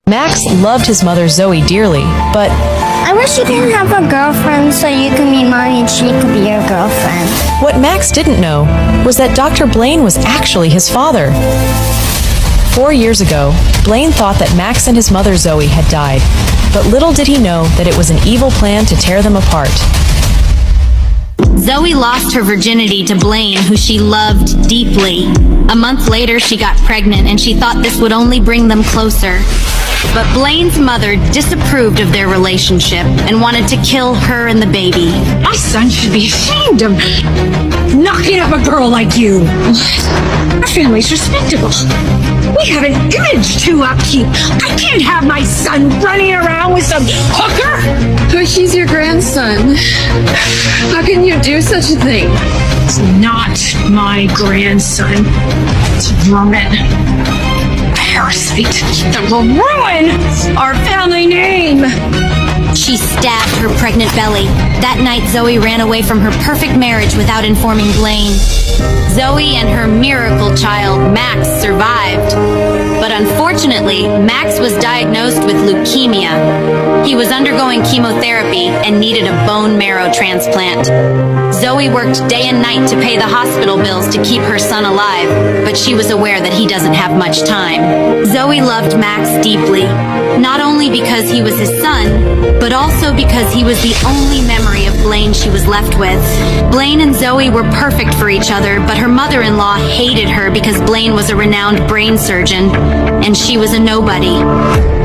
Max loved his mother Zoe dearly, but I wish you could have a girlfriend so you could meet Mommy and she could be your girlfriend. what Max didn't know was that Dr. Blaine was actually his father. 4 years ago, Blaine thought that Max and his mother Zoe had died, but little did he know that it was an evil plan to tear them apart. Zoe lost her virginity to Blaine, who she loved deeply. A month later, she got pregnant, and she thought this would only bring them closer. But Blaine's mother disapproved of their relationship and wanted to kill her and the baby. My son should be ashamed of knocking up a girl like you. Our family's respectable. We have an image to upkeep. I can't have my son running around with some hooker. But he's your grandson. How can you do such a thing? It's not my grandson. It's Roman. Parasite that will ruin our family name. She stabbed her pregnant belly. That night, Zoe ran away from her perfect marriage without informing Blaine. Zoe and her miracle child, Max, survived. But unfortunately, Max was diagnosed with leukemia. He was undergoing chemotherapy and needed a bone marrow transplant. Zoe worked day and night to pay the hospital bills to keep her son alive, but she was aware that he doesn't have much time. Zoe loved Max deeply, not only because he was his son, but also because he was the only memory of Blaine she was left with. Blaine and Zoe were perfect for each other, but her mother-in-law hated her because Blaine was a renowned brain surgeon, and she was a nobody.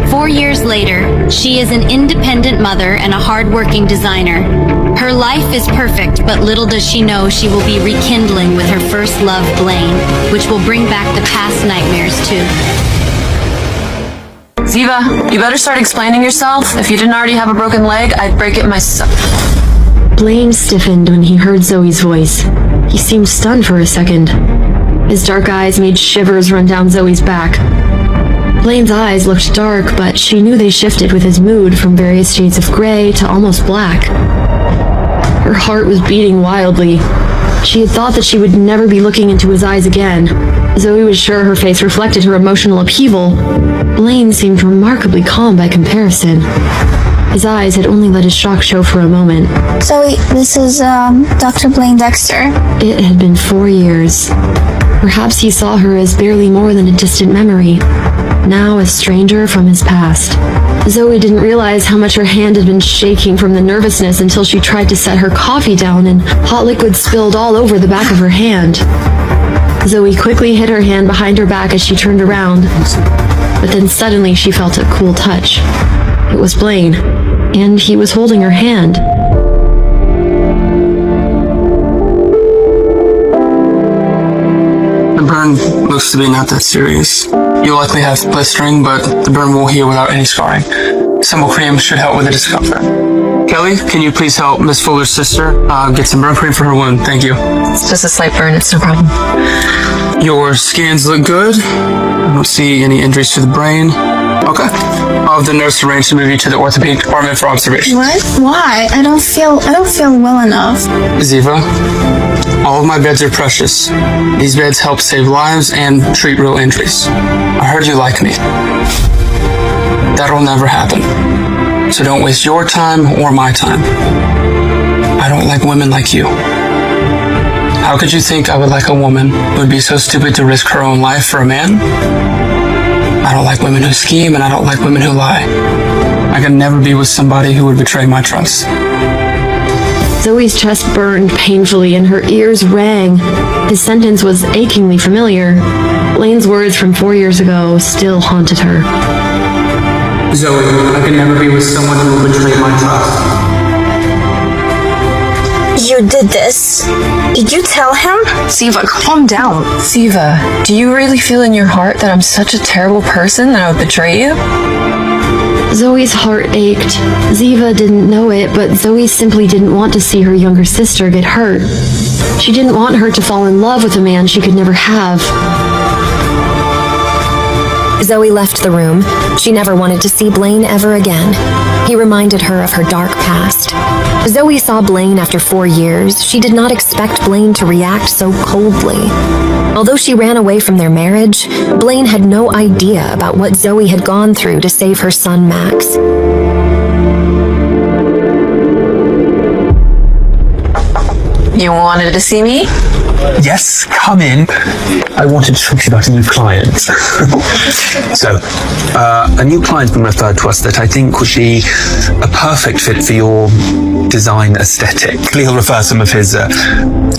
4 years later, she is an independent mother and a hard-working designer. Her life is perfect, but little does she know she will be rekindling with her first love, Blaine, which will bring back the past nightmares too. Ziva, you better start explaining yourself. If you didn't already have a broken leg, I'd break it myself. Blaine stiffened when he heard Zoe's voice. He seemed stunned for a second. His dark eyes made shivers run down Zoe's back. Blaine's eyes looked dark, but she knew they shifted with his mood from various shades of gray to almost black. Her heart was beating wildly. She had thought that she would never be looking into his eyes again. Zoe was sure her face reflected her emotional upheaval. Blaine seemed remarkably calm by comparison. His eyes had only let his shock show for a moment. Zoe, this is Dr. Blaine Dexter. It had been 4 years. Perhaps he saw her as barely more than a distant memory, now a stranger from his past. Zoe didn't realize how much her hand had been shaking from the nervousness until she tried to set her coffee down and hot liquid spilled all over the back of her hand. Zoe quickly hid her hand behind her back as she turned around, but then suddenly she felt a cool touch. It was Blaine, and he was holding her hand. The burn looks to be not that serious. You'll likely have blistering, but the burn will heal without any scarring. Simple cream should help with the discomfort. Kelly, can you please help Miss Fuller's sister get some burn cream for her wound? Thank you. It's just a slight burn, it's no problem. Your scans look good. I don't see any injuries to the brain. Okay. I'll have the nurse arrange to move you to the orthopedic department for observation. What? Why? I don't feel well enough. Ziva, all of my beds are precious. These beds help save lives and treat real injuries. I heard you like me. That'll never happen. So don't waste your time or my time. I don't like women like you. How could you think I would like a woman who would be so stupid to risk her own life for a man? I don't like women who scheme, and I don't like women who lie. I could never be with somebody who would betray my trust. Zoe's chest burned painfully and her ears rang. His sentence was achingly familiar. Blaine's words from 4 years ago still haunted her. Zoe, I could never be with someone who will betray my trust. You did this. Did you tell him? Ziva, calm down. Ziva, do you really feel in your heart that I'm such a terrible person that I would betray you? Zoe's heart ached. Ziva didn't know it, but Zoe simply didn't want to see her younger sister get hurt. She didn't want her to fall in love with a man she could never have. Zoe left the room. She never wanted to see Blaine ever again. He reminded her of her dark past. Zoe saw Blaine after 4 years. She did not expect Blaine to react so coldly. Although she ran away from their marriage, Blaine had no idea about what Zoe had gone through to save her son Max. You wanted to see me? Yes, come in. I wanted to talk to you about a new client. So, a new client's been referred to us that I think would be a perfect fit for your design aesthetic. He'll refer some of his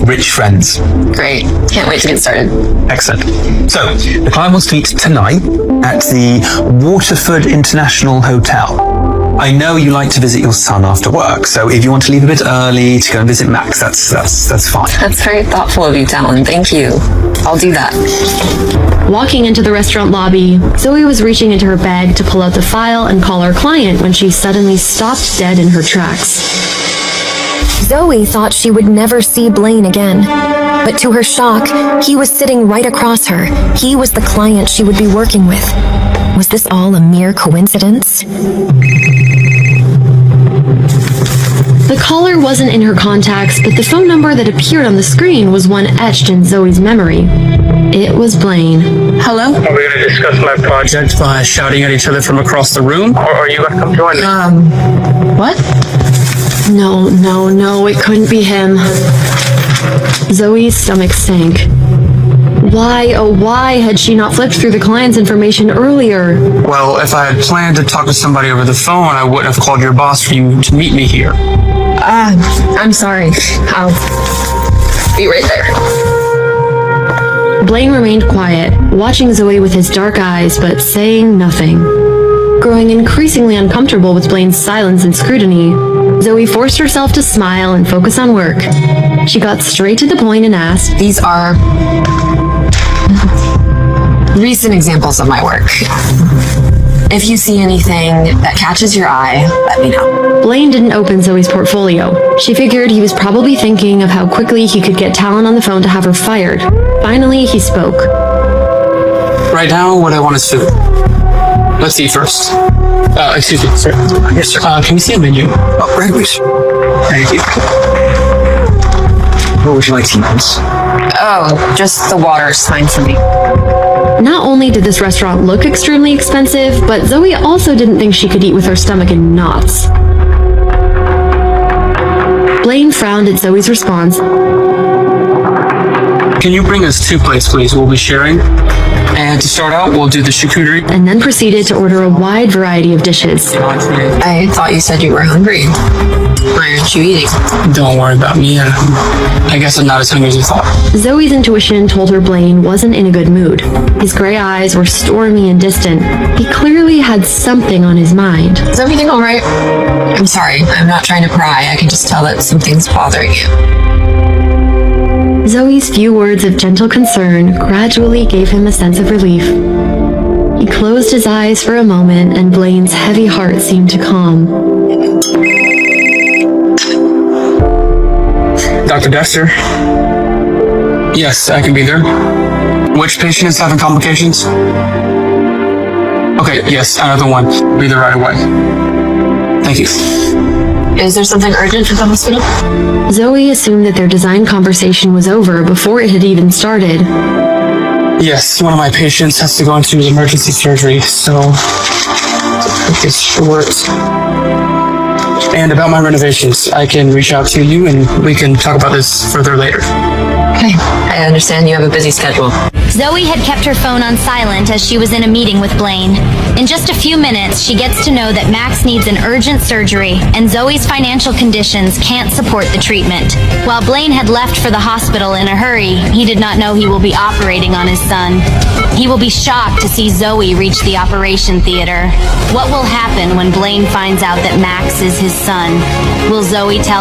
rich friends. Great. Can't wait to get started. Excellent. So, the client wants to meet tonight at the Waterford International Hotel. I know you like to visit your son after work, so if you want to leave a bit early to go and visit Max, that's fine. That's very thoughtful of you, Talon. Thank you. I'll do that. Walking into the restaurant lobby, Zoe was reaching into her bag to pull out the file and call her client when she suddenly stopped dead in her tracks. Zoe thought she would never see Blaine again. But to her shock, he was sitting right across her. He was the client she would be working with. Was this all a mere coincidence? The caller wasn't in her contacts, but the phone number that appeared on the screen was one etched in Zoe's memory. It was Blaine. Hello? Are we going to discuss my project by shouting at each other from across the room? Or are you going to come join us? What? No, it couldn't be him. Zoe's stomach sank. Why, oh why had she not flipped through the client's information earlier? Well, if I had planned to talk to somebody over the phone, I wouldn't have called your boss for you to meet me here. I'm sorry. I'll be right there. Blaine remained quiet, watching Zoe with his dark eyes, but saying nothing. Growing increasingly uncomfortable with Blaine's silence and scrutiny, Zoe forced herself to smile and focus on work. She got straight to the point and asked, These are recent examples of my work. If you see anything that catches your eye, let me know. Blaine didn't open Zoe's portfolio. She figured he was probably thinking of how quickly he could get Talon on the phone to have her fired. Finally, he spoke. Right now, what I want is food. Let's eat first. Excuse me, sir. Yes, sir. Can we see a menu? Oh, right, please. Thank you. What would you like to eat, miss? Oh, just the water is fine for me. Not only did this restaurant look extremely expensive, but Zoe also didn't think she could eat with her stomach in knots. Blaine frowned at Zoe's response. Can you bring us 2 plates, please? We'll be sharing. And to start out, we'll do the charcuterie. And then proceeded to order a wide variety of dishes. I thought you said you were hungry. Why aren't you eating? Don't worry about me. I guess I'm not as hungry as you thought. Zoe's intuition told her Blaine wasn't in a good mood. His gray eyes were stormy and distant. He clearly had something on his mind. Is everything all right? I'm sorry. I'm not trying to pry. I can just tell that something's bothering you. Zoe's few words of gentle concern gradually gave him a sense of relief. He closed his eyes for a moment, and Blaine's heavy heart seemed to calm. Dr. Dexter? Yes, I can be there. Which patient is having complications? Okay, yes, another one. Be there right away. Thank you. Is there something urgent at the hospital? Zoe assumed that their design conversation was over before it had even started. Yes, one of my patients has to go into emergency surgery, so it's short. And about my renovations, I can reach out to you and we can talk about this further later. Okay, I understand you have a busy schedule. Zoe had kept her phone on silent as she was in a meeting with Blaine. In just a few minutes, she gets to know that Max needs an urgent surgery, and Zoe's financial conditions can't support the treatment. While Blaine had left for the hospital in a hurry, he did not know he will be operating on his son. He will be shocked to see Zoe reach the operation theater. What will happen when Blaine finds out that Max is his son? Will Zoe tell him?